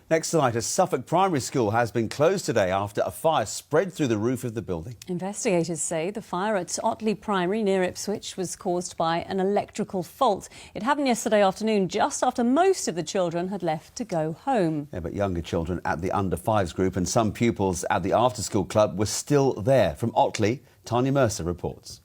Next tonight, a Suffolk Primary School has been closed today after a fire spread through the roof of the building. Investigators say the fire at Otley Primary near Ipswich was caused by an electrical fault. It happened yesterday afternoon, just after most of the children had left to go home. Yeah, but younger children at the under-5s group and some pupils at the after-school club were still there. From Otley, Tanya Mercer reports.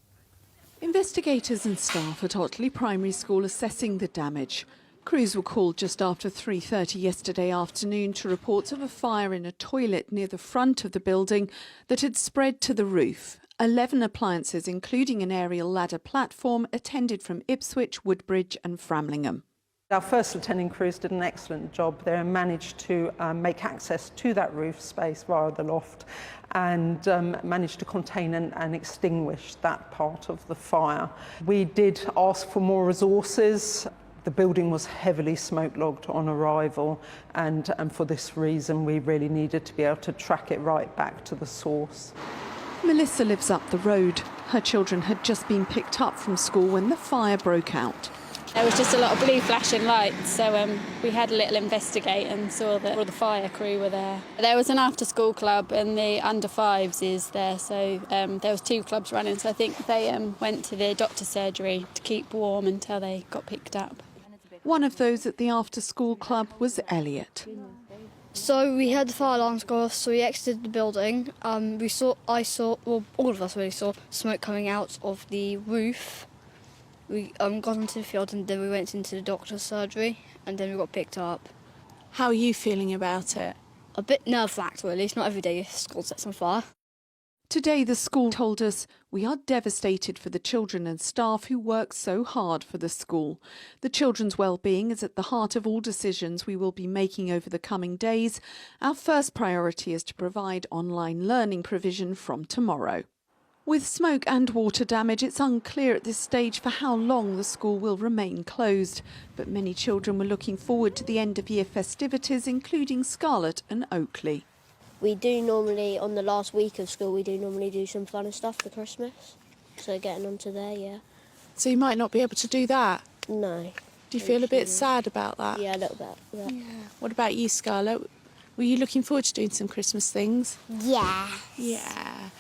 Investigators and staff at Otley Primary School assessing the damage. Crews were called just after 3:30 yesterday afternoon to reports of a fire in a toilet near the front of the building that had spread to the roof. 11 appliances, including an aerial ladder platform, attended from Ipswich, Woodbridge and Framlingham. Our first lieutenant crews did an excellent job there and managed to make access to that roof space via the loft and managed to contain and extinguish that part of the fire. We did ask for more resources. The building was heavily smoke-logged on arrival and for this reason we really needed to be able to track it right back to the source. Melissa lives up the road. Her children had just been picked up from school when the fire broke out. There was just a lot of blue flashing lights, so we had a little investigate and saw that all the fire crew were there. There was an after-school club and the under-5s is there, so there was 2 clubs running, so I think they went to the doctor's surgery to keep warm until they got picked up. One of those at the after-school club was Elliot. So we heard the fire alarms go off, so we exited the building. All of us really saw smoke coming out of the roof. We got onto the field and then we went into the doctor's surgery and then we got picked up. How are you feeling about it? A bit nerve-wracked really, it's not every day school sets on fire. Today the school told us, "We are devastated for the children and staff who work so hard for the school. The children's well-being is at the heart of all decisions we will be making over the coming days. Our first priority is to provide online learning provision from tomorrow." With smoke and water damage, it's unclear at this stage for how long the school will remain closed. But many children were looking forward to the end-of-year festivities, including Scarlett and Oakley. We do normally, on the last week of school, we do normally do some fun stuff for Christmas. So getting onto there, yeah. So you might not be able to do that? No. Do you feel a bit sad about that? Yeah, a little bit. Yeah. What about you, Scarlett? Were you looking forward to doing some Christmas things? Yeah. Yeah.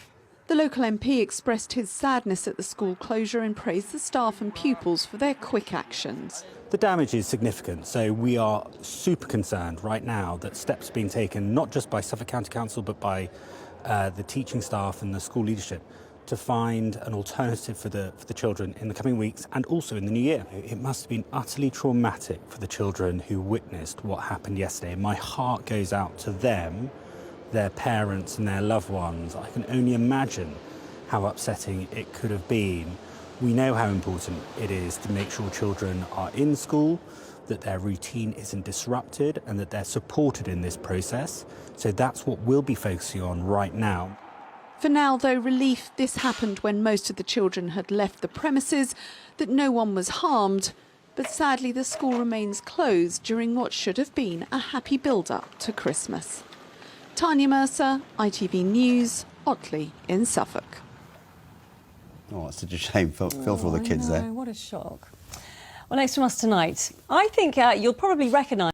The local MP expressed his sadness at the school closure and praised the staff and pupils for their quick actions. The damage is significant, so we are super concerned right now that steps are being taken not just by Suffolk County Council but by the teaching staff and the school leadership to find an alternative for the children in the coming weeks and also in the new year. It must have been utterly traumatic for the children who witnessed what happened yesterday. My heart goes out to them, their parents and their loved ones. I can only imagine how upsetting it could have been. We know how important it is to make sure children are in school, that their routine isn't disrupted and that they're supported in this process. So that's what we'll be focusing on right now. For now, though, relief this happened when most of the children had left the premises, that no one was harmed. But sadly, the school remains closed during what should have been a happy build-up to Christmas. Tanya Mercer, ITV News, Otley in Suffolk. Oh, it's such a shame. Feel for all the kids there. What a shock. Well, next from us tonight, I think you'll probably recognise